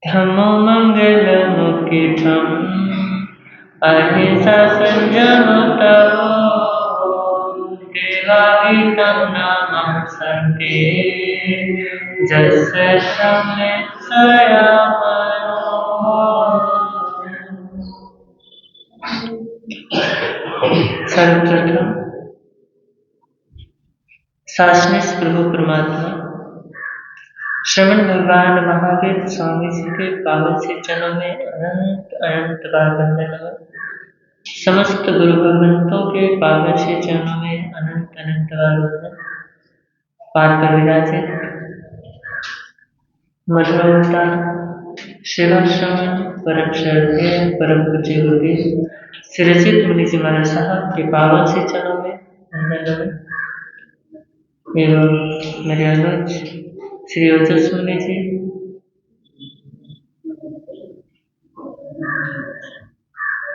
धम्मो मंगलमुखितं अहिंसा संयम तपो देवाहितं नामं सत्ये जस्य सम्यक् संयमो। सर्वप्रथम शासनिक प्रभु परमात्मा श्रवण भगवान महावीर स्वामी जी के पावन से चरणों में अनंत अनंत बार वंदना। समस्त गुरु भगवंतों के पावन से चरणों में अनंत अनंत बार वंदना। पाठ कर विराजे मधुरता शिवा श्रवण परम श्रद्धेय परम पूज्य गुरुदेव सिरसित मुनि जी महाराज साहब के पावन से चरणों में वंदना एवं मेरे अनुज श्री ओजस मुनि जी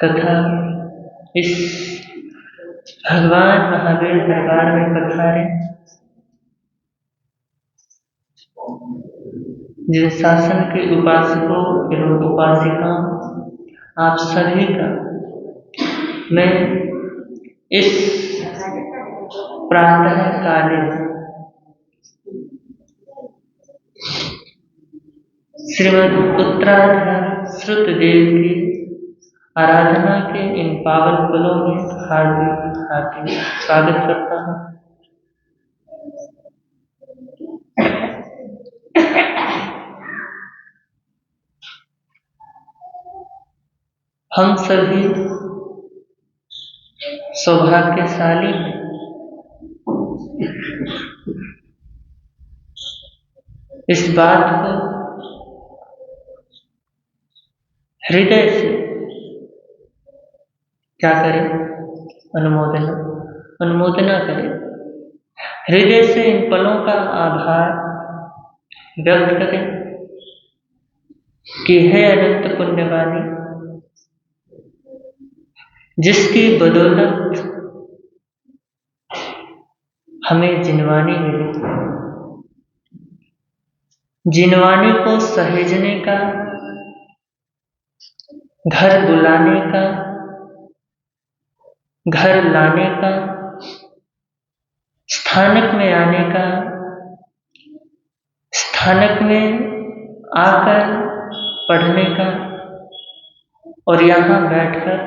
तथा इस भगवान महावीर दरबार में पधारे जिन शासन के उपासकों एवं उपासिकाओं आप सभी का मैं इस प्रातः कालीन श्रीमद् उत्तराधार श्रुत देव की आराधना के इन पावन पलों में हार्दिक हार्दिक स्वागत करता हूँ। हम सभी सौभाग्यशाली हैं इस बात को हृदय से क्या करें, अनुमोदना करें। हृदय से इन पलों का आभार व्यक्त करें कि है अनंत पुण्यवानी जिसकी बदौलत हमें जिनवानी मिली। जिनवानी को सहेजने का, घर बुलाने का, घर लाने का, स्थानक में आने का, स्थानक में आकर पढ़ने का और यहाँ बैठकर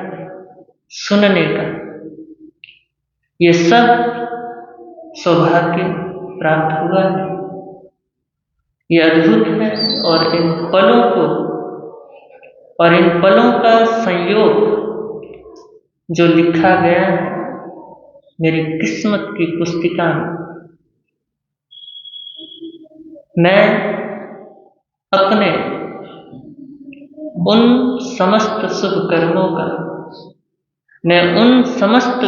सुनने का, ये सब सौभाग्य प्राप्त हुआ है। ये अद्भुत है और इन पलों का संयोग जो लिखा गया है मेरी किस्मत की पुस्तिका में, मैं अपने उन समस्त शुभ कर्मों का, मैं उन समस्त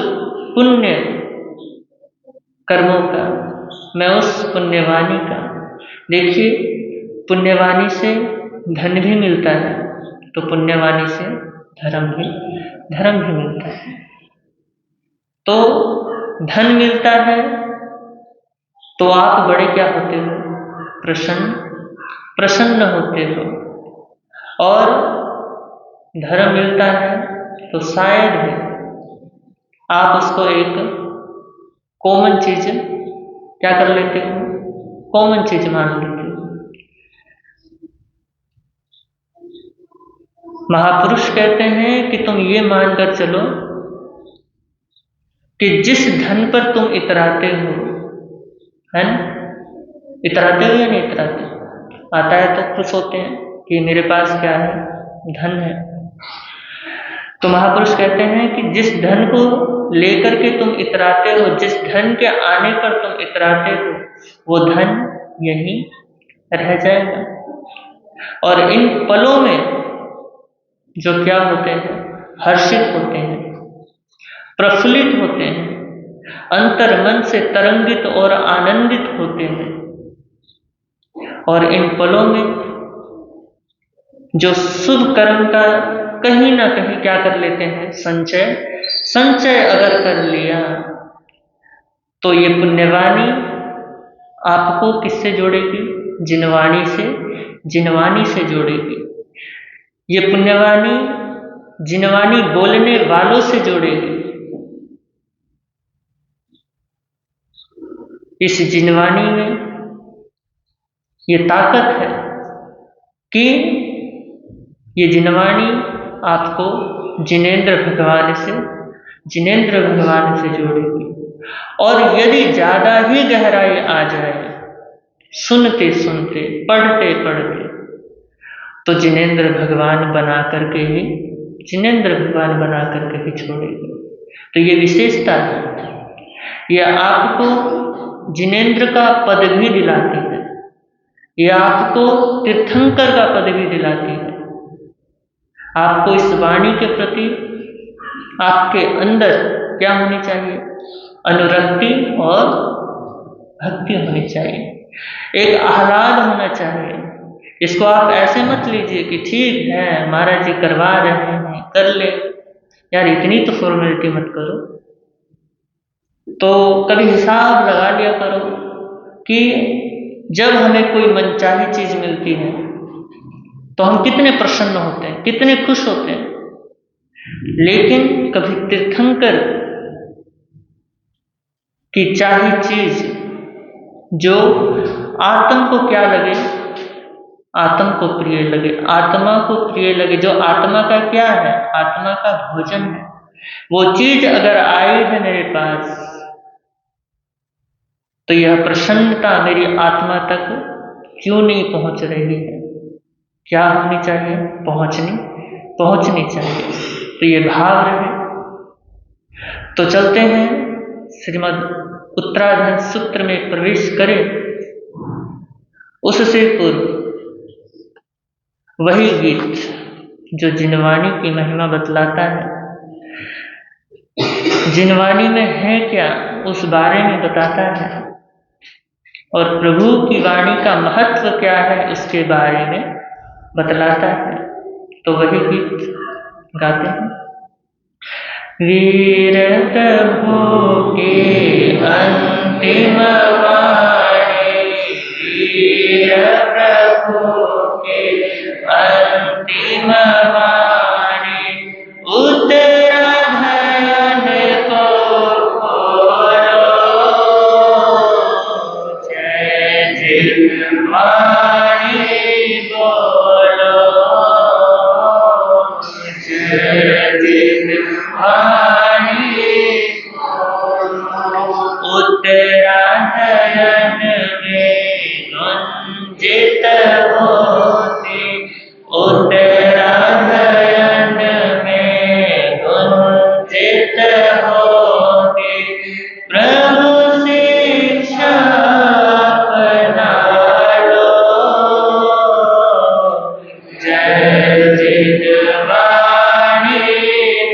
पुण्य कर्मों का, मैं उस पुण्यवानी का, देखिए पुण्यवानी से धन भी मिलता है तो पुण्यवानी से धर्म भी मिलता है। तो धन मिलता है तो आप बड़े क्या होते हो, प्रसन्न होते हो, और धर्म मिलता है तो शायद है आप उसको एक कॉमन चीज क्या कर लेते हो, कॉमन चीज मान लेते हो। महापुरुष कहते हैं कि तुम ये मानकर चलो कि जिस धन पर तुम इतराते हो, है ना, इतराते हो या नहीं इतराते, आता है तो खुश होते हैं कि मेरे पास क्या है, धन है। तो महापुरुष कहते हैं कि जिस धन को लेकर के तुम इतराते हो, जिस धन के आने पर तुम इतराते हो, वो धन यहीं रह जाएगा। और इन पलों में जो क्या होते हैं, हर्षित होते हैं, प्रफुल्लित होते हैं, अंतर मन से तरंगित और आनंदित होते हैं। और इन पलों में जो शुभ कर्म का कहीं ना कहीं क्या कर लेते हैं, संचय अगर कर लिया तो ये पुण्यवानी आपको किससे जोड़ेगी, जिनवानी से जिनवानी से जोड़ेगी। ये पुण्यवाणी जिनवानी बोलने वालों से जोड़ेगी। इस जिनवानी में ये ताकत है कि ये जिनवाणी आपको जिनेंद्र भगवान से जोड़ेगी। और यदि ज़्यादा ही गहराई आ जाए सुनते सुनते पढ़ते पढ़ते, तो जिनेंद्र भगवान बना करके ही छोड़ेगी। तो ये विशेषता है, यह आपको जिनेंद्र का पद भी दिलाती है, यह आपको तीर्थंकर का पद भी दिलाती है। आपको इस वाणी के प्रति आपके अंदर क्या होनी चाहिए? अनुरक्ति और भक्ति होनी चाहिए, एक आह्लाद होना चाहिए। इसको आप ऐसे मत लीजिए कि ठीक है महाराज जी करवा रहे हैं कर ले, यार इतनी तो फॉर्मेलिटी मत करो। तो कभी हिसाब लगा लिया करो कि जब हमें कोई मनचाही चीज मिलती है तो हम कितने प्रसन्न होते हैं, कितने खुश होते हैं। लेकिन कभी तीर्थंकर की चाही चीज जो आत्म को क्या लगे, आत्म को प्रिय लगे, आत्मा को प्रिय लगे, जो आत्मा का क्या है, आत्मा का भोजन है, वो चीज अगर आई है मेरे पास तो यह प्रसन्नता मेरी आत्मा तक क्यों नहीं पहुंच रही है? क्या होनी चाहिए? पहुंचनी चाहिए। तो ये भाव रहे। तो चलते हैं श्रीमद् उत्तराधन सूत्र में प्रवेश करें। उससे पूर्व वही गीत जो जिनवाणी की महिमा बतलाता है, जिनवाणी में है क्या उस बारे में बताता है, और प्रभु की वाणी का महत्व क्या है उसके बारे में बतलाता है। तो वही गीत गाते हैं। वीर प्रभु के अंतिम वाणी, वीर प्रभु के अंतिम वाणी, उत्तराधन को खोलो, जय जिनवाणी बोलो, जय जिनवाणी बोलो। उत्तराधन में गुंजित होती, उत्तराधन में गुंजित होती, प्रभु शिक्षा अपना लो, जय जिनवाणी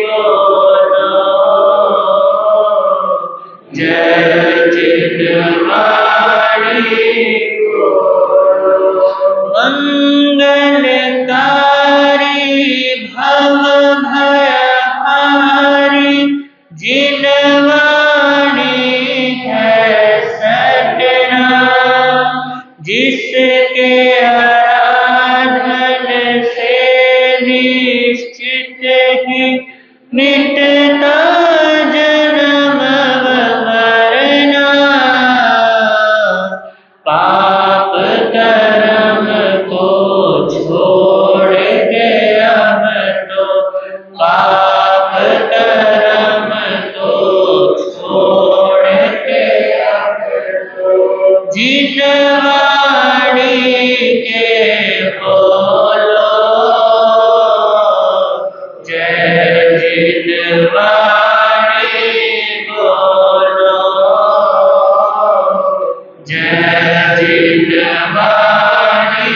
बोलो, जय जिनवाणी बोलो। मंगलकारी भव भयहारी, जिनवाणी है सतना, जिसके आराधन से निश्चित ही मिटता जन्म मरना, पाप कर्म को छोड़ के हम तो, पाप कर्म को छोड़ के हम तो, जिनवाणी के बोलो, जय जिनवाणी बोलो, जय जिनवाणी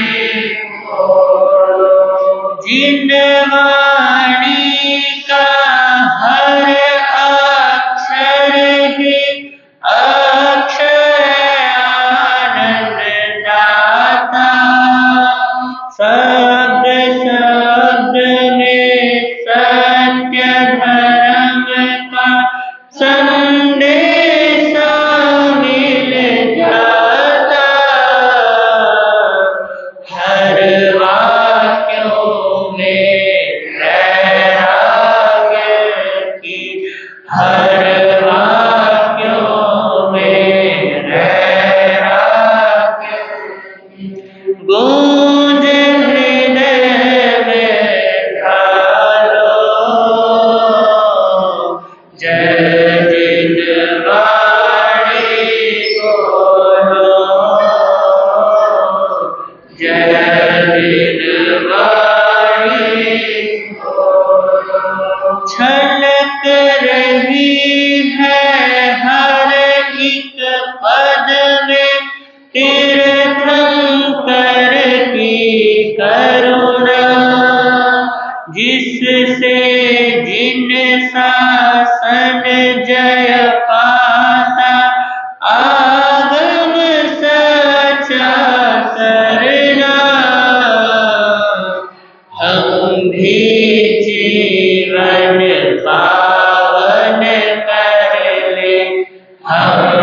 बोलो। जिनवाणी का हर अक्षर ही अक्षर आनंद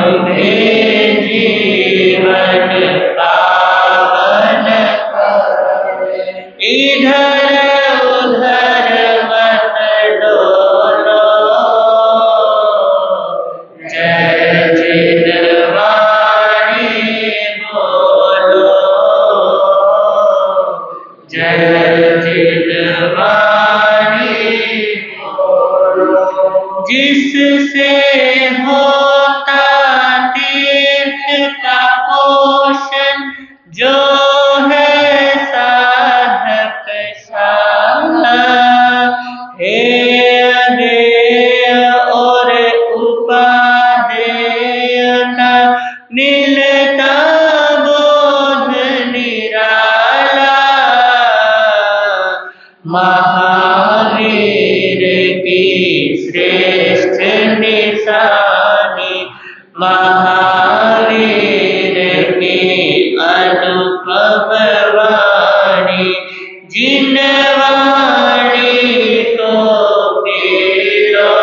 तुम्हें जीवन पावन करे। इधर उधर मत डोलो, जय जिनवाणी बोलो, जय जिनवाणी बोलो। जिससे होता तीर्थ का पोषण, जो है साधक शाला। हे अदेय और उपादेयता, मिलता बोध निराला। महावीर की श्रेष्ठ निशानी, महावीर की अनुपम वाणी। जिन वाणी को पीलो,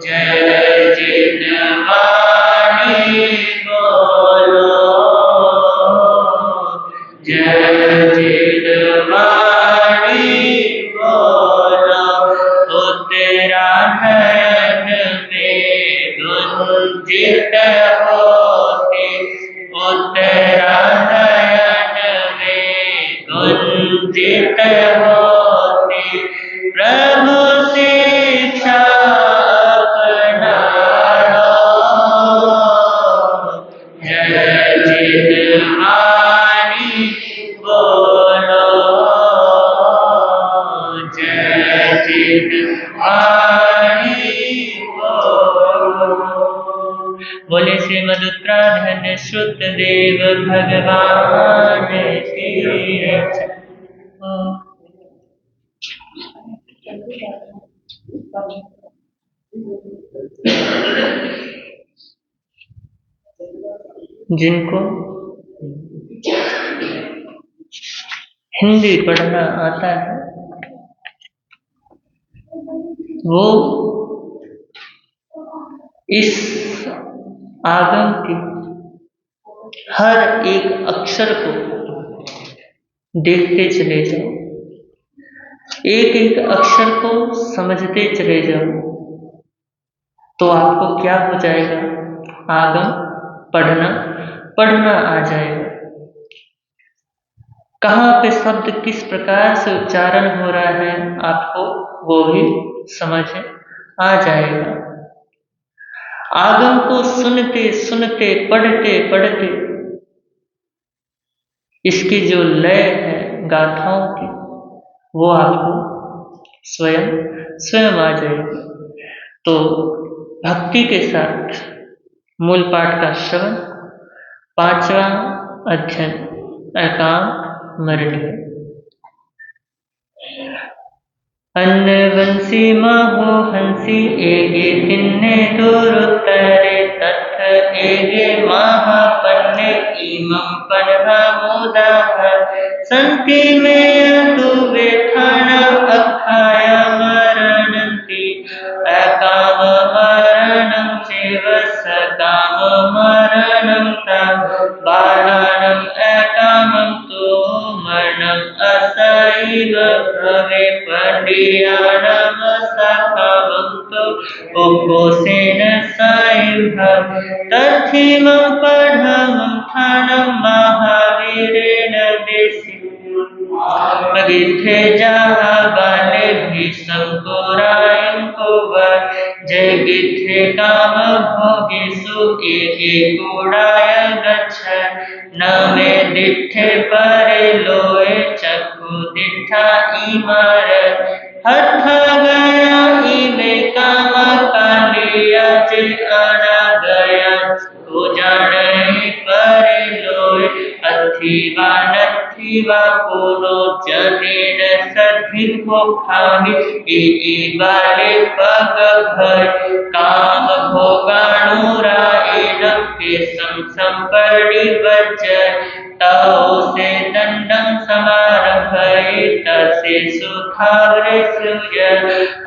जय जिनवाणी बोलो, जय जिनवाणी बोलो। ओ तेरा नयन में गुंजित होती, ओ तेरा नयन में गुंजित होती। प्रभु शिक्षा अपनाओ, जय जिनवाणी बोलो, जय जिनवाणी बोलो। बोले श्रीमद उत्तराधन्य श्रुतदेव भगवान की जय। जिनको हिंदी पढ़ना आता है, वो इस आगम के हर एक अक्षर को देखते चले जाओ, एक एक अक्षर को समझते चले जाओ, तो आपको क्या हो जाएगा? आगम पढ़ना आ जाएगा। कहाँ पे शब्द किस प्रकार से उच्चारण हो रहा है, आपको वो भी समझ आ जाएगा। आगम को सुनते सुनते, पढ़ते पढ़ते इसकी जो लय है गाथाओं की, वो आपको स्वयं आ जाएगी। तो भक्ति के साथ मूल पाठ का श्रवण, 5वां अध्ययन एकांत मरणी। अन्नवंशी महो हंसी, एगे तिन्ने दूरुत्तरे, तथ एगे महापन्ने, इमं पन्हा मुदाः। सन्ति मे तु वेठान, अखाय मरणन्ति। अकाम मरणं चैव सकाम मरणं तं। बालानां अकामं तु मरणम् असैव भवे। पंडियानां सकामं तु उपोषेण सैव। तथिमं पढ़मं थानं महावीरेण देशिकम्। अगिथे जहाँ बाले भीषम कोरायं कुवर। जय गिथे काम भोगेषु एके कूडाय गच्छ। न मे दिठे परे लोए चक्षु दिठा इमार। हथा गया इमे काम कालिया, जे आना गया तो जाने परे लोए। अथिवा नथिवा कोनो जनेन सधि हो खावी। ए बाले पग भय काम भोगाणुरायण के संपड़ी बच्चर। तौ से दंडम समारभय तसे सुधावरे सूय।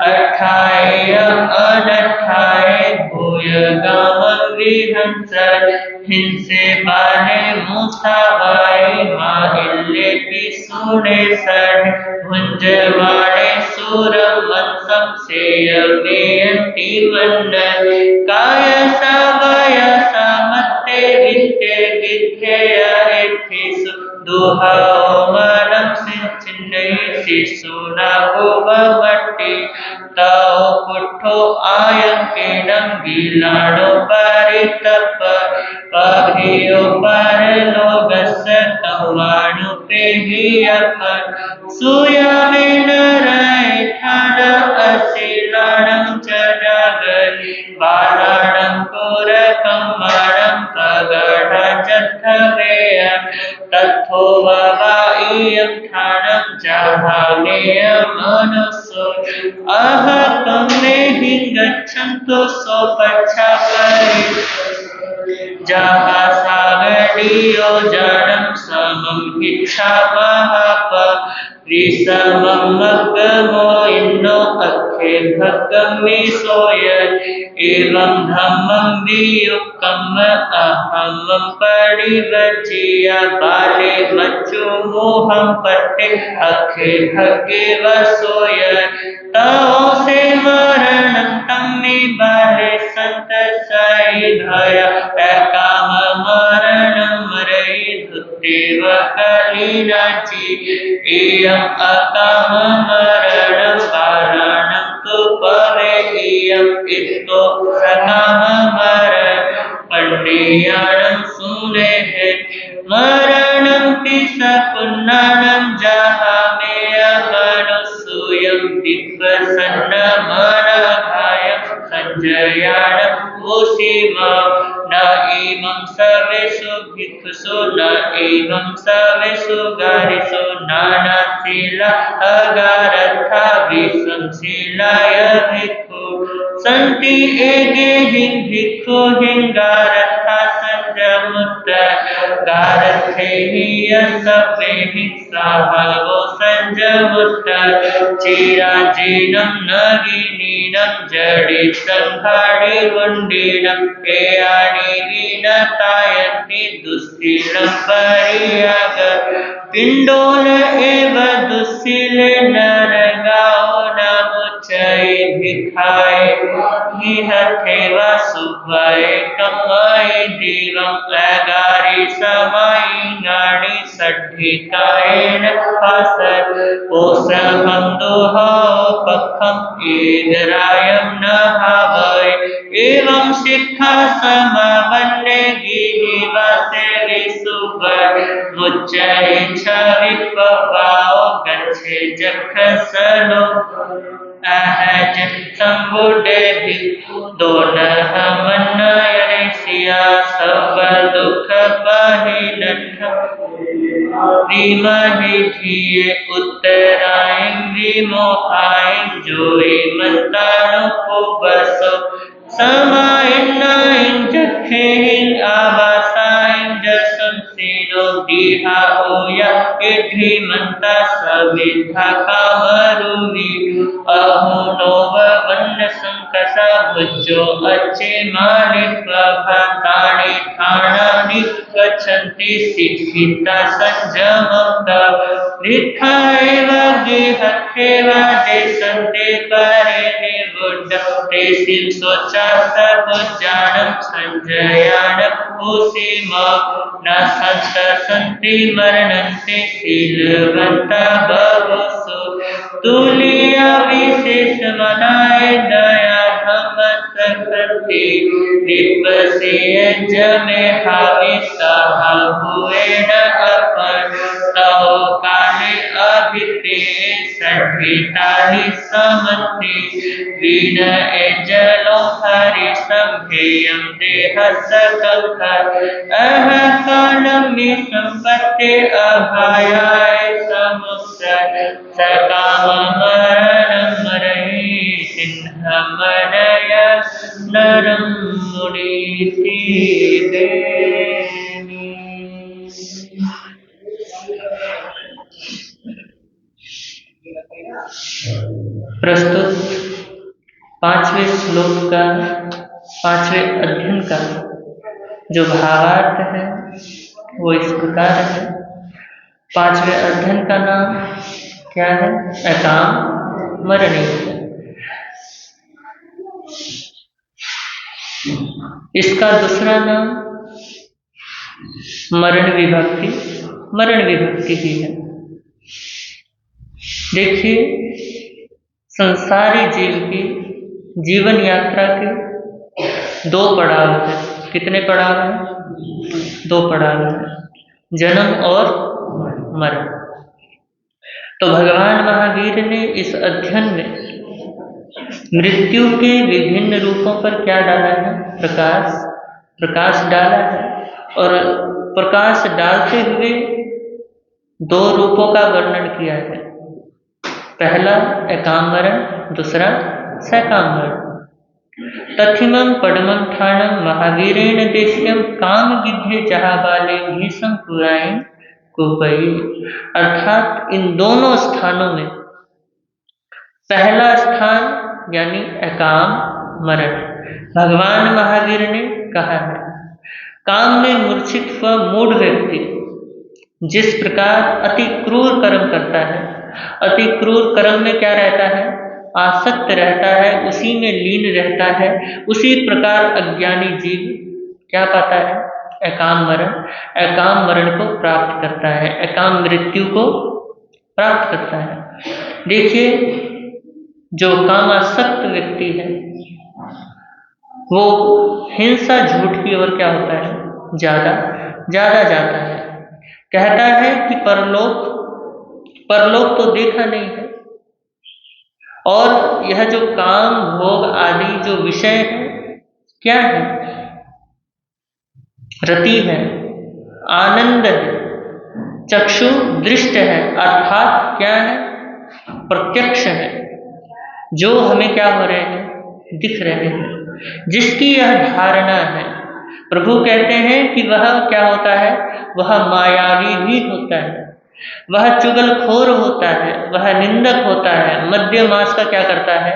अठाय अनठाय भो भूयगामं विहंसन् हिंसे बाले मूषावाये माहिल्ये पिशूने सन् भुञ्जवाणे सूरं वंशं सेयमेयन्ति वन्दन् कायसा वयसा मत्ते वित्ते विद्यया एथिषु दुहाओ मनं सिंचिन्ने शिशुना भुवमट्टि ताओ पुट्ठो आयंकेनं गिलाणो परितप पाभियो परलोकस्य तवाणु पेहियपन सुयामेन रैठान अशिलाणं च जागरि बालाणं पुरकम्मणं पगढजद्धवेय तत्थो ववाइयं ठाणं जहानेयमनुसो अहकं नेहि गच्छन्तु सोपच्छापरि जहाँ सागरियो जनम समं इच्छावहप रिसमं मग्गमो इन्नो अखे भग्गमि सोयन् एवं धम्मं वियुक्तम् अहमं परिवज्य बाले मच्चु मोहं पट्टे अखे भगे वसोयन् तौ से मरणं तम्मे बाले संत सैधया काम मरणं मरई धुत्तेव कलिनाची एयं अकाम मरणं बालाणं तु पवे एयं इत्तो सकाम मरणं पंडियाणं सुनेः मरणं पिस पुन्नानं जहामेय मनुसूयं दिग्वसन्न मनभायं संजयाणं भूषिमा न एवं सवेषु भिक्षुषु न एवं सवेषु गारिषु नानाशीला अगारथा विषमशीलाय भिक्षु सन्ति एगे हिं भिक्षु हिंगारथा संजमुत्त गारथे हि सवे हिंसाहवो संजमुत्त चिराजीनं नगिनीनं जडितं भाडिवुण्डिनं केयानि विनतायन्ति दुःशीलं परियाग पिण्डोल एव दुःशीले नरगाओ नमुच्चये भिखाय निहथेव सुभय कमय दिवं अगारि समायिङाणि सड्ढिकायेन हसत् ओसहं दुहाओ पखं ईदरायं न हावय एवं शिक्षा समावन्ने गिरिवासे विसुवर मुच्चये छ विपवाओ गच्छे जखसलो अहज संबुडे दोनः मन्नयने सिया सब दुख पहिनठ विमहि धिये उत्तरायं विमोहायं जोई मंतानु कुबसो समायन्नायं जखेहिं आवासायं जसं सीनो दिहा ओया इधीमन्ता सविधा कामरुवि अहो नोव वन्न संकसा भुजो अच्छे मालिक भातानि ठाणानि गच्छन्ति शिक्षिता संजमता लिखा एव गिहथेव देशन्ते करे निवुड्ड तेसिं सोचा सबुज्जानं संजयानं भूषिम न संत सन्ति मरणन्ते शीलवन्ता बहुषु तुलिया विशेष मनाए दया धम सकति विपसेय जमे हावि सहा हुए न अपन तव काले अभिते सठितानि समति वीण एजलो हरि संभेयं देह सकंख अह कालमि संपत्ति अभायाय समुद्र सकाम मरणं मरहि सिंहमनय नरं मुनीति देमि। प्रस्तुत 5वें श्लोक का पांचवें अध्ययन का जो भावार्थ है वो इस प्रकार है। पांचवें अध्ययन का नाम क्या है? अकाम मरणि। इसका दूसरा नाम मरण विभक्ति, मरण विभक्ति ही है। देखिए, संसारी जीव की जीवन यात्रा के दो पड़ाव हैं। कितने पड़ाव हैं? दो पड़ाव हैं, जन्म और मरण। तो भगवान महावीर ने इस अध्ययन में मृत्यु के विभिन्न रूपों पर क्या डाला है? प्रकाश डाला है। और प्रकाश डालते हुए दो रूपों का वर्णन किया है। पहला अकाम मरण, दूसरा सकाम मरण। तथिमं पद्मं ठाणं महावीरेण देश्यं काम गिद्धे जहाबाले भीषम पुराइन कुपई। अर्थात इन दोनों स्थानों में पहला स्थान यानी अकाम मरण भगवान महावीर ने कहा है। काम में मूर्छित व मूढ़ व्यक्ति जिस प्रकार अति क्रूर कर्म करता है, अति क्रूर कर्म में क्या रहता है? आसक्त रहता है, उसी में लीन रहता है। उसी प्रकार अज्ञानी जीव क्या पाता है? अकाम मरण को प्राप्त करता है, अकाम मृत्यु को प्राप्त करता है। देखिए, जो कामासक्त व्यक्ति है वो हिंसा झूठ की ओर क्या होता है? ज्यादा जाता है। कहता है कि परलोक तो देखा नहीं है, और यह जो काम भोग आदि जो विषय है क्या है? रति है, आनंद है, चक्षु दृष्ट है, अर्थात क्या है? प्रत्यक्ष है, जो हमें क्या हो रहे हैं? दिख रहे हैं। जिसकी यह धारणा है, प्रभु कहते हैं कि वह क्या होता है? वह मायावी भी होता है, वह चुगलखोर होता है, वह निंदक होता है, मद्य मांस का क्या करता है?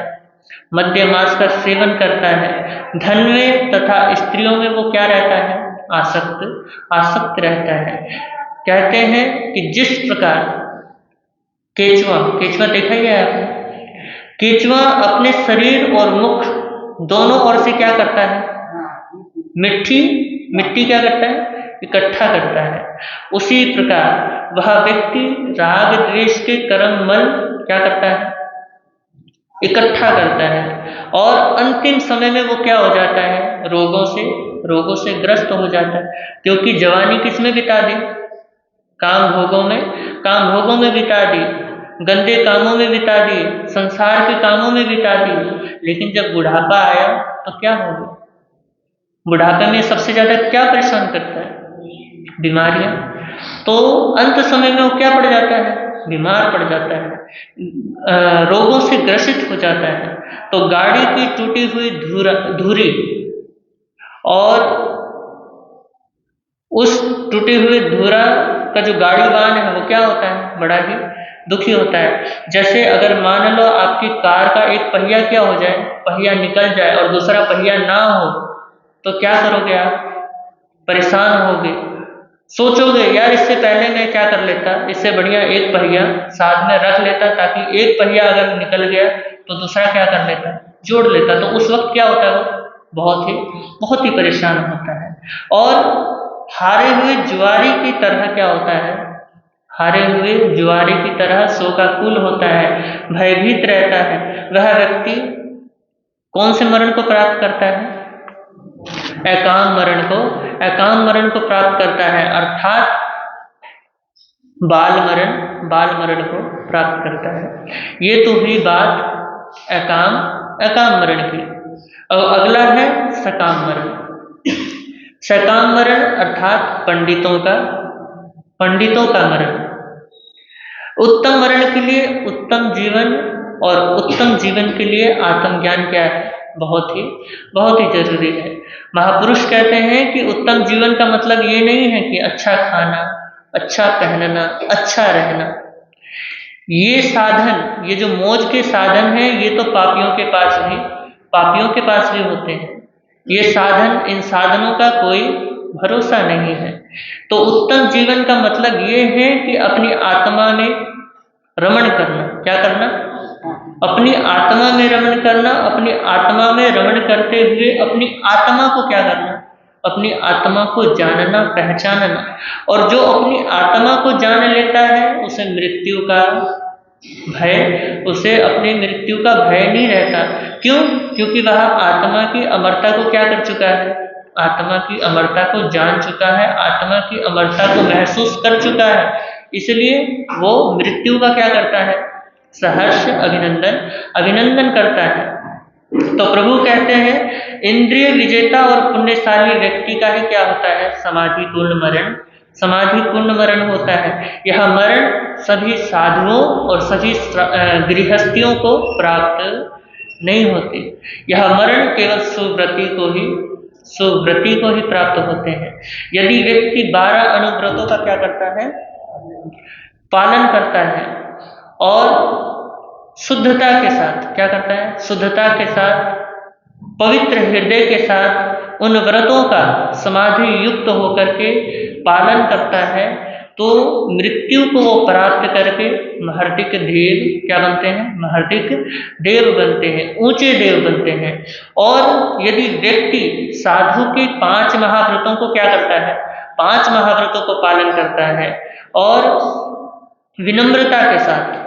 मद्य मांस का सेवन करता है। धन में तथा स्त्रियों में वो क्या रहता है? आसक्त रहता है। कहते हैं कि जिस प्रकार केचुआ देखा ही है आपने? केचुआ अपने शरीर और मुख दोनों ओर से क्या करता है? मिट्टी क्या करता है? इकट्ठा करता है। उसी प्रकार वह व्यक्ति राग द्वेष के कर्म मल क्या करता है? इकट्ठा करता है, और अंतिम समय में वो क्या हो जाता है? रोगों से ग्रस्त हो जाता है। क्योंकि जवानी किस में बिता दी? काम भोगों में बिता दी, गंदे कामों में बिता दी, संसार के कामों में बिता दी। लेकिन जब बुढ़ापा आया तो क्या हो गया? बुढ़ापे में सबसे ज्यादा क्या परेशान करता है? बीमारियां। तो अंत समय में वो क्या पड़ जाता है? बीमार पड़ जाता है, रोगों से ग्रसित हो जाता है। तो गाड़ी की टूटी हुई धुरी और उस टूटी हुई धुरा का जो गाड़ीवान है वो क्या होता है? बड़ा ही दुखी होता है। जैसे अगर मान लो आपकी कार का एक पहिया क्या हो जाए? पहिया निकल जाए और दूसरा पहिया ना हो, तो क्या करोगे आप? परेशान होगे, सोचोगे यार इससे पहले मैं क्या कर लेता, इससे बढ़िया एक पहिया साथ में रख लेता, ताकि एक पहिया अगर निकल गया तो दूसरा क्या कर लेता? जोड़ लेता। तो उस वक्त क्या होता है? वो बहुत ही परेशान होता है। और हारे हुए जुआरी की तरह क्या होता है? हारे हुए जुआरी की तरह शोकाकुल होता है, भयभीत रहता है। वह व्यक्ति कौन से मरण को प्राप्त करता है? अकाम मरण को प्राप्त करता है, अर्थात बाल मरण को प्राप्त करता है। ये तो हुई बात अकाम मरण की। और अगला है सकाम मरण अर्थात पंडितों का मरण। उत्तम मरण के लिए उत्तम जीवन, और उत्तम जीवन के लिए आत्मज्ञान क्या है? बहुत ही जरूरी है। महापुरुष कहते हैं कि उत्तम जीवन का मतलब ये नहीं है कि अच्छा खाना, अच्छा पहनना, अच्छा रहना। ये साधन, ये जो मौज के साधन हैं, ये तो पापियों के पास भी होते हैं। ये साधन, इन साधनों का कोई भरोसा नहीं है। तो उत्तम जीवन का मतलब ये है कि अपनी आत्मा में रमण करना। क्या करना? अपनी आत्मा में रमण करना। अपनी आत्मा में रमण करते हुए अपनी आत्मा को क्या करना? अपनी आत्मा को जानना, पहचानना। और जो अपनी आत्मा को जान लेता है उसे मृत्यु का भय, उसे अपनी मृत्यु का भय नहीं रहता। क्यों? क्योंकि वह आत्मा की अमरता को क्या कर चुका है? आत्मा की अमरता को जान चुका है, आत्मा की अमरता को महसूस कर चुका है। इसलिए वो मृत्यु का क्या करता है? सहर्ष अभिनंदन करता है। तो प्रभु कहते हैं इंद्रिय विजेता और पुण्यशाली व्यक्ति का ही क्या होता है? समाधि पूर्ण मरण। समाधि पूर्ण मरण होता है। यह मरण सभी साधुओं और सभी गृहस्थियों को प्राप्त नहीं होती। यह मरण केवल सुव्रती को ही प्राप्त होते हैं। यदि व्यक्ति 12 अनुव्रतों का क्या करता है? पालन करता है और शुद्धता के साथ क्या करता है? शुद्धता के साथ, पवित्र हृदय के साथ उन व्रतों का समाधि युक्त होकर के पालन करता है, तो मृत्यु को वो प्राप्त करके महर्तिक देव क्या बनते हैं? महर्तिक देव बनते हैं, ऊंचे देव बनते हैं। और यदि व्यक्ति साधु के 5 महाव्रतों को क्या करता है? 5 महाव्रतों को पालन करता है और विनम्रता के साथ,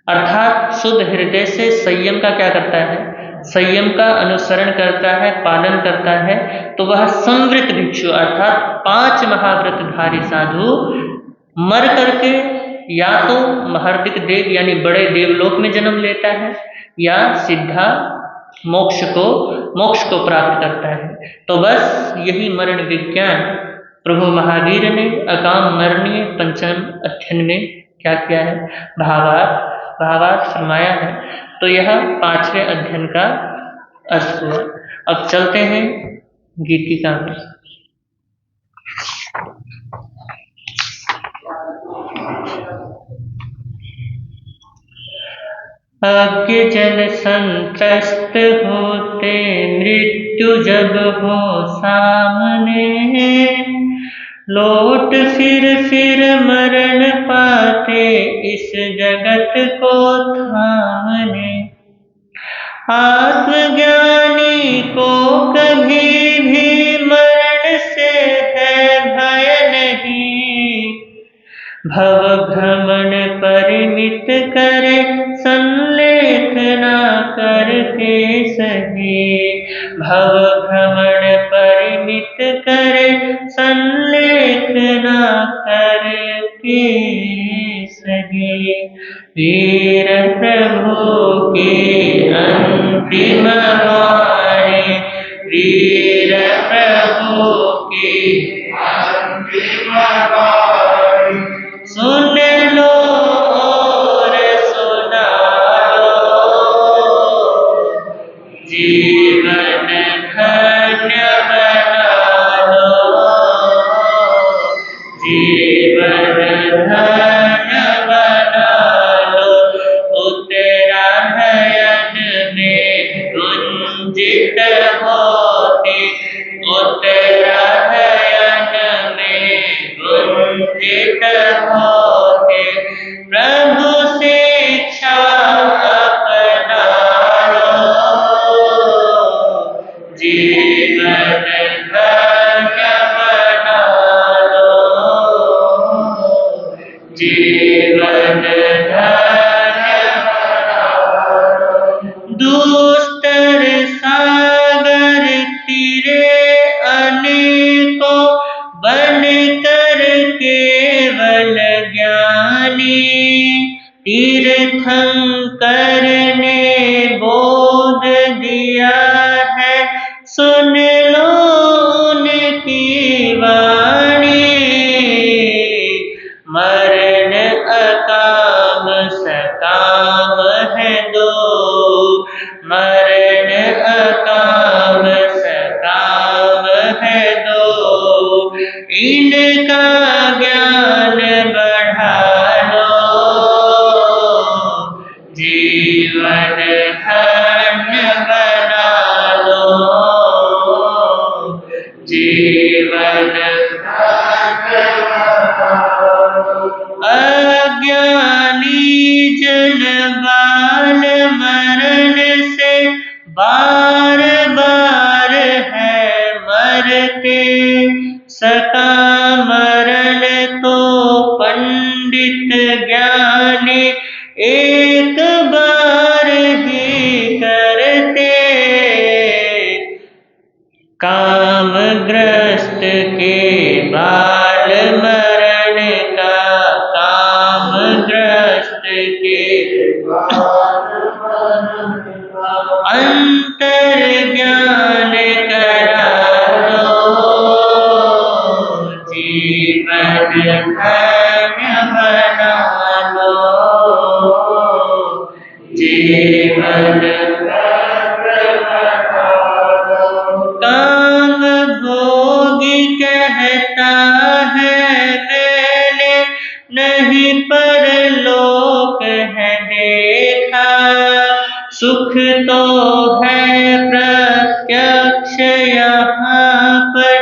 अर्थात शुद्ध हृदय से संयम का क्या करता है? संयम का अनुसरण करता है, पालन करता है, तो वह संवृत भिक्षु अर्थात 5 महाव्रतधारी साधु मर करके या तो महर्दिक देव यानी बड़े देवलोक में जन्म लेता है या सीधा मोक्ष को प्राप्त करता है। तो बस यही मरण विज्ञान प्रभु महावीर ने अकाम मरणीय पंचम अध्ययन में क्या किया है? भावार्थ फरमाया है। तो यह 5वें अध्ययन का अर्थ हुआ। अब चलते हैं गीतिका में। अज्ञ जन संत्रस्त होते मृत्यु जब हो सामने, लौट फिर मरण पाते इस जगत को थामने। आत्मज्ञानी को कभी भी मरण से है भय नहीं, भव भ्रमण परिमित करे संलेख ना करके सही। भव भ्रमण परिमित करे संलेख ना करके सही। वीर प्रभु की अंतिम वाणी, वीर प्रभु की अंतिम वाणी, सुन लो और सुना लो, जीवन धन्य बना लो, जीवन धन्य बना लो। उत्तरा नयन में गुंजित होती, उत्तरा नयन में गुंजित होते, प्रभु से इच्छा अपना लो, जीवन धन्य बना लो, जीवन धन्य बना लो। दुस्तर सागर तीरे अनेकों बन कर केवल ज्ञानी, तीर्थंकर ने बोध दिया है, सुन लो उनकी वाणी। मरण अकाम सकाम है दो, मरण अकाम सकाम है दो, इनका ज्ञान बढ़ा लो, जीवन धन्य बना लो, जीवन अज्ञानी जन बाल मरण से बार बार है मरते, सका मरण तो पंडित ज्ञानी एक बार ही करते। कामग्रस्त के बाल मरण का, कामग्रस्त के अंतर ज्ञान करा लो, जीवन धन्य बना लो, जीवन काम भोगी कहता है मैंने नहीं परलोक है देखा, सुख तो है प्रत्यक्ष यहाँ पर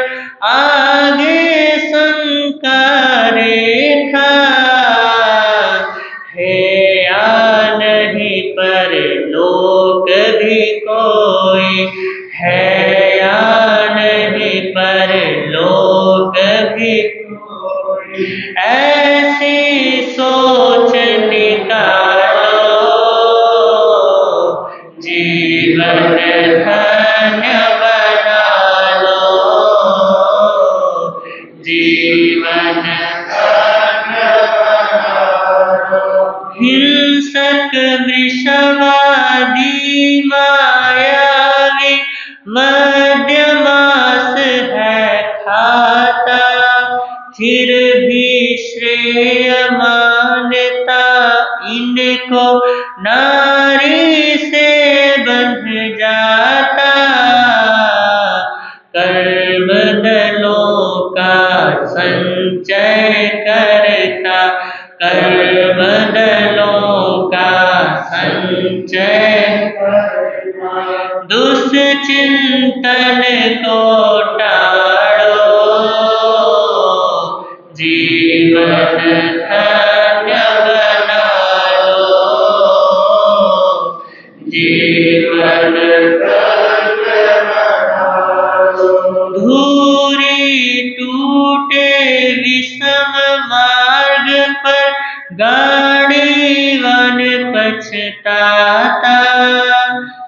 आगे शंका रेखा, है या नहीं परलोक भी कोई, है या नहीं परलोक भी कोई, ऐसी सोच निकालो, जीवन धन्य बना लो, जीवन धन्य बना लो। हिंसक विषवादी मायावी मध्यमास है खाता, फिर भी श्रेय मानता इनको नारी से बंध जाता, कर्म दलों का संचय करता, कर्म दलों का संचय करता, दुष्चिंतन को टालो, जीवन धन्य बना लो, जीवन धन्य बना लो। धूरी टूटे विषम मार्ग पर गाड़ी वन पछताता,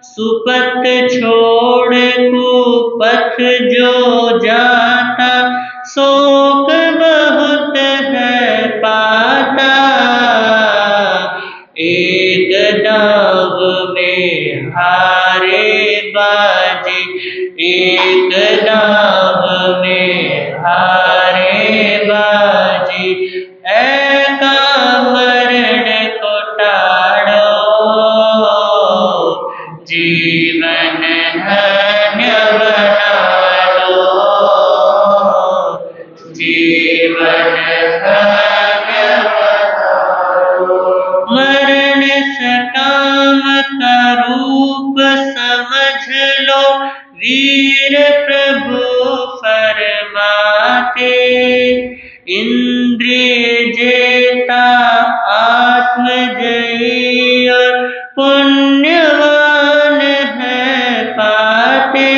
सुपथ छोड़ कुपथ जो जाता, शोक बहुत है पाता, एक दाव में हारे बाजी, एक दाव में हारे बाजी, ऐका मरण को टाड़ो, जीवन धन्य बना लो, जीवन धन्य बना लो। मरण सकाम का रूप समझ लो, वीर प्रभु फरमाते, इंद्रिय जेता आत्मजयी और पुण्यवान है पाते,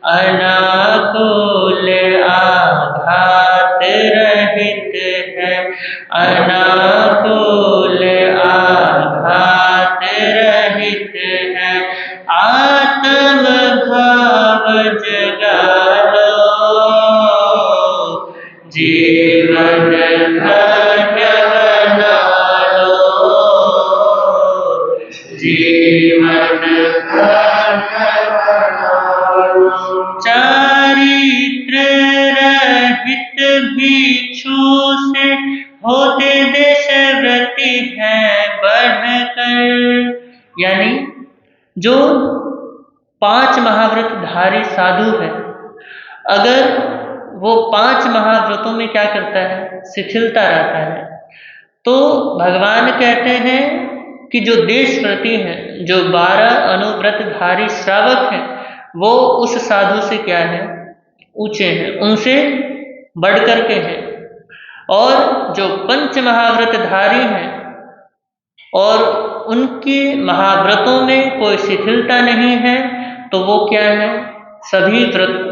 अनाकुल आघात रहित है, अनाकुल आघात रहित है, आत्म भाव जगा लो, जीवन धन्य बना लो, जीवन धन्य बना लो। चारित्र रहित भिक्षु से होते देशव्रति है बढ़कर, यानी जो 5 महाव्रतधारी साधु है, अगर वो 5 महाव्रतों में क्या करता है, शिथिलता रहता है, तो भगवान कहते हैं कि जो देशव्रति हैं, जो 12 अनुव्रतधारी श्रावक हैं, वो उस साधु से क्या है, ऊंचे हैं, उनसे बढ़ करके हैं। और जो पंच महाव्रतधारी हैं और उनके महाव्रतों में कोई शिथिलता नहीं है, तो वो क्या है, सभी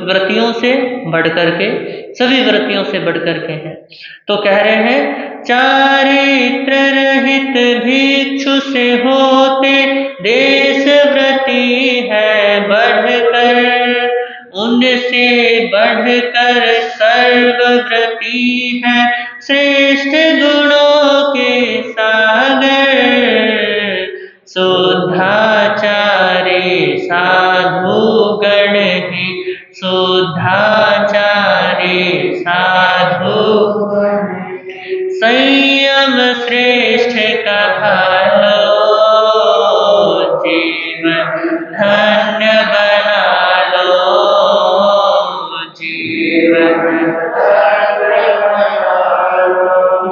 व्रतियों से बढ़ करके, सभी व्रतियों से बढ़ करके हैं। तो कह रहे हैं चारित्र रहित भिक्षु से होते देश व्रती है बढ़कर, उनसे बढ़कर सर्वव्रती है श्रेष्ठ गुणों के सागर। शुद्धाचार्य साधु गण ही, शुद्धाचार्य साधु संयम श्रेष्ठ कहा लो, जीवन धन्य बना लो, जीवन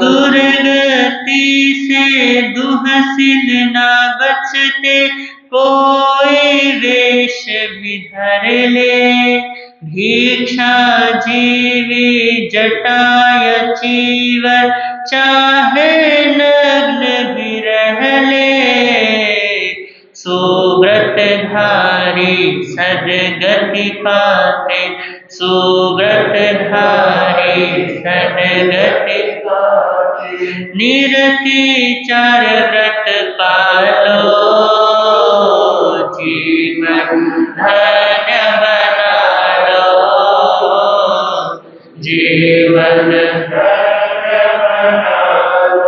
दुर्गति से दुहसिल ना बचते, कोई वेश भी धर ले, भिक्षा जीवी जटाय चीवर, चाहे नग्न भी रह ले। सुव्रतधारी सद्गति पाते, सुव्रतधारी सद्गति पाते, निरति चार व्रत पालो, जीवन धन्य बना लो, जीवन धन्य बना लो।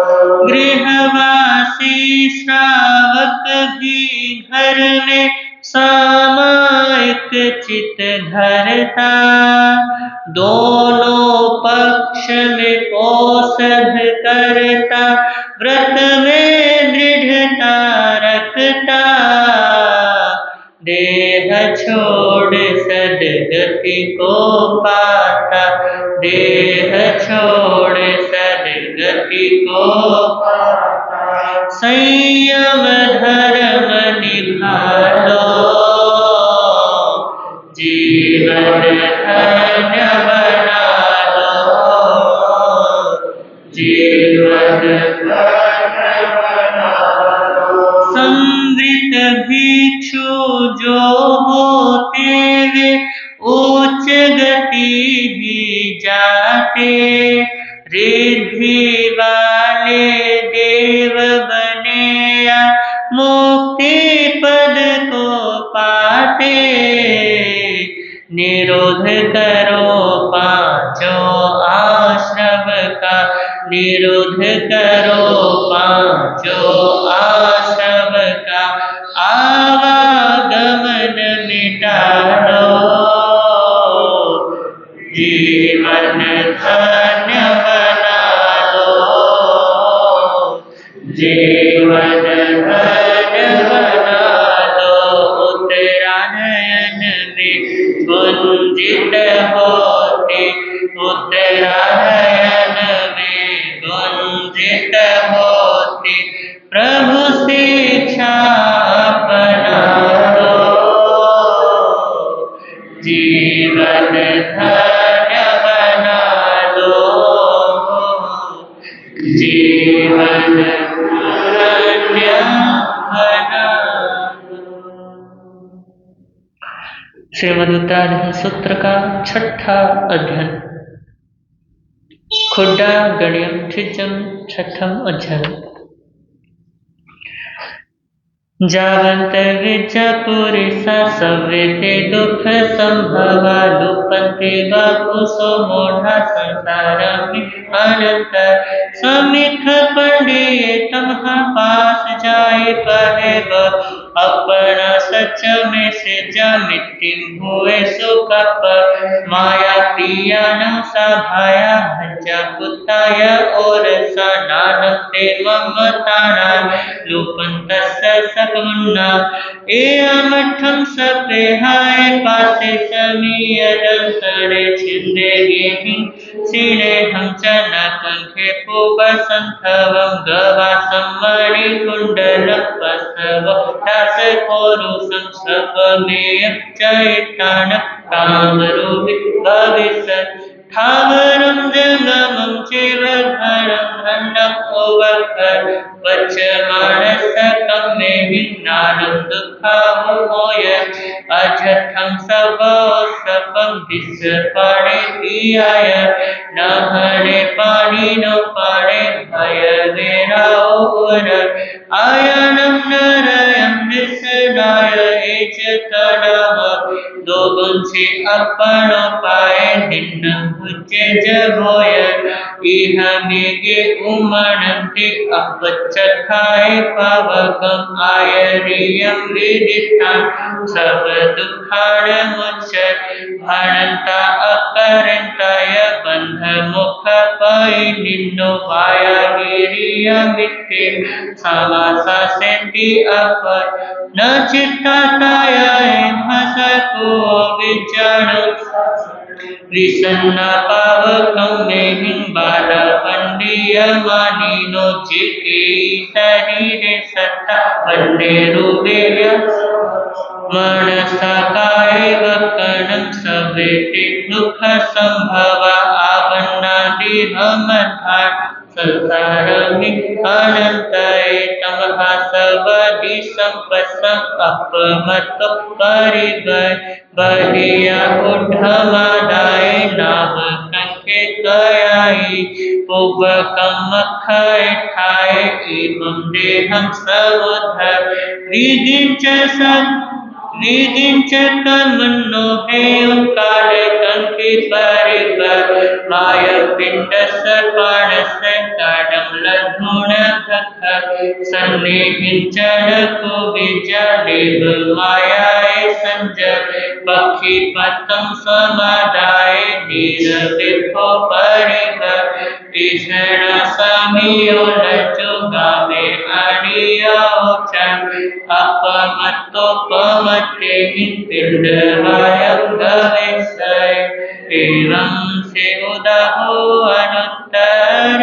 गृहवासी श्रावक भी घर में सामायिक चित धरता, दोनों पक्ष में पोषध करता, व्रत में दृढ़ता रखता, देह छोड़ सद्गति को पाता, देह छोड़ सद्गति को पाता, संयम धर्म निभालो, जीवन धन्य बना लो, जीवन धन्य बना लो। संवृत भिक्षु जो होते वे उच्च गति भी जाते, रिद्धि वाले देव बने या मुक्ति पद को पाते। निरोध करो पांचों आश्रम का, निरोध करो पांचों आश्रम का, आवागमन मिटा लो, जीवन धन्य बना लो, जीवन धन्य बना लो। उत्तरायण में गुंजित होते, उत्तरायण में गुंजित होते, प्रभु शिक्षा अपना लो, जीवन धन्य बना लो, जीवन धन्य बना लो। श्रीमद् उत्तराधि सूत्र का छठा अध्ययन, खुड्डा गण्यम ठिज्जम, छठम अध्ययन। जावंत विद्या पुरिसा सव्यते दुख संभवा, लुपन्ते बापुसो मोढ़ा संसार में अनंत। समिख पंडितम पास जाए कहे अपना सच में से मिट्टी हुए सुकप, माया पिया न सा भाया भंजा कुत्ताया और सा नानक ते ममताना, लुपंत सकमुन्ना ए अमठम सपे हाय पासे समीयरम सड़े छिंदे गेही सिरे हम चनक कंठे पूपसंथवं गवासं मणिकुण्डलं पसवं दासकोरुसं सपमेयं चैतानं कामरूपि भविष्यत् स्थावरं जङ्गमं चैव घनं धन्यम् उवकर वच्यमानसकं मे भिन्नानं दुःखामुमोय अजठं सवसपं विश्वपाणे पियाय न हरे पाणिनो पाणे भयवेराओन आयनं नरयं निसनाय एच तडम दो गुंछि अपनो पाए निन्न भुजे जबोय इह मेगे उमणन्ति अपचखाय पावकं आयरियं विदितां सब दुःखाण मुच्य भणन्ता अकरन्ताय बन्ध मुख पै निन्नो वायागिरियमित्ते समासा सेन्ति अपर न चित्ताताय भसको विजाणु विसन्ना पावकं मेहिं बाला पण्डियमानिनो जिके शरीरे सत्ता वन्दे रूपेय मनसा कायैव कणं सवेति दुःखसम्भवा आवन्नादिहमधार संसारमिं अनन्तये तमः सवधि सम्पस्सम् अपमत्तो परिगय बहिया उद्धमादाय नाभ कंके कयाई पूर्वकं मखय ठाय एवं देहं सवोधर रिदिंच तमन्नो हेयं काले कंके परिगर माय पिंड सर्पाणस्य काडं लधुण धक्ख सन्निहिंचन को विजलेव मायाय संजय पक्षी पतंग समादाय नीरविभो परिगर कृष्ण समियो लचो गावे अणियोचन अपमत्तोपमते पिंडवायं गवेशय एवं से उदाहो अनुत्तर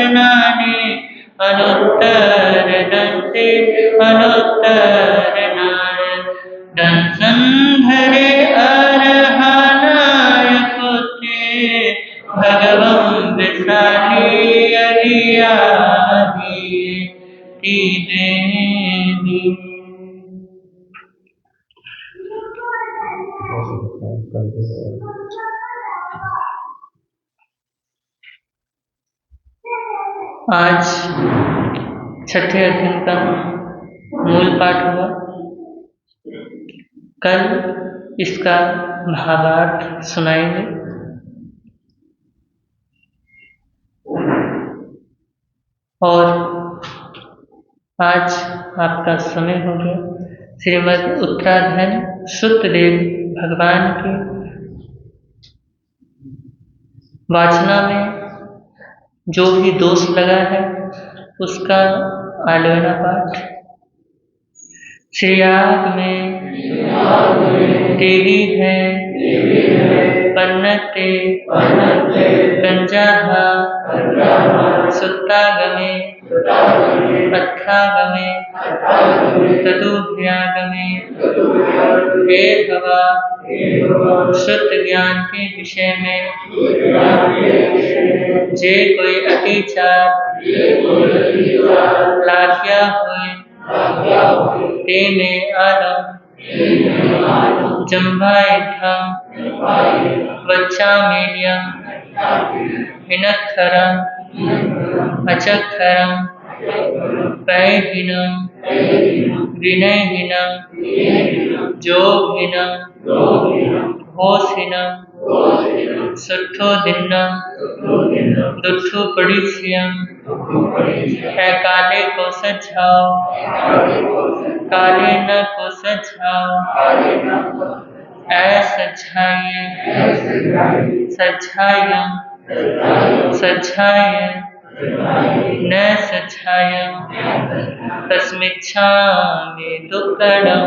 दंते अनुत्तर दंसन धरे अरहनाय पुत्रे भगवं विशाली अरियादि की देवी। आज छठे अध्ययन का मूल पाठ हुआ। कल इसका भावार्थ सुनाएंगे। और आज आपका समय हो गया श्रीमद् उत्तराधन शुद्धदेव भगवान की वाचना में जो भी दोष लगा है उसका आलवना पाठ। श्रीयाग में देवी है पन्नते गंजाहा सुत्तागमे अथागमे तदुभ्यागमे हे हवा शुद्ध ज्ञान के विषय में जे कोई अतिचार लाग्या हुए ते में आरम जम्भायथम वच्चामेल्यम हिनत्थरम अचक्षरम पैहीनम विनयहीनम जोगहीनम होशहीनम सुट्ठोदिन्नम दुट्ठु पड़िछियम है काले को सजाओ काले न को सजाओ ऐ सजाइए सजायम सजाय न सजायम तस्मिच्छामि दुक्कडम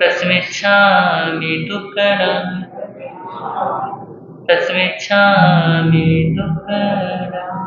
तस्मिच्छामि दुक्कडम तस्मिच्छामि दुक्कडम। पैदा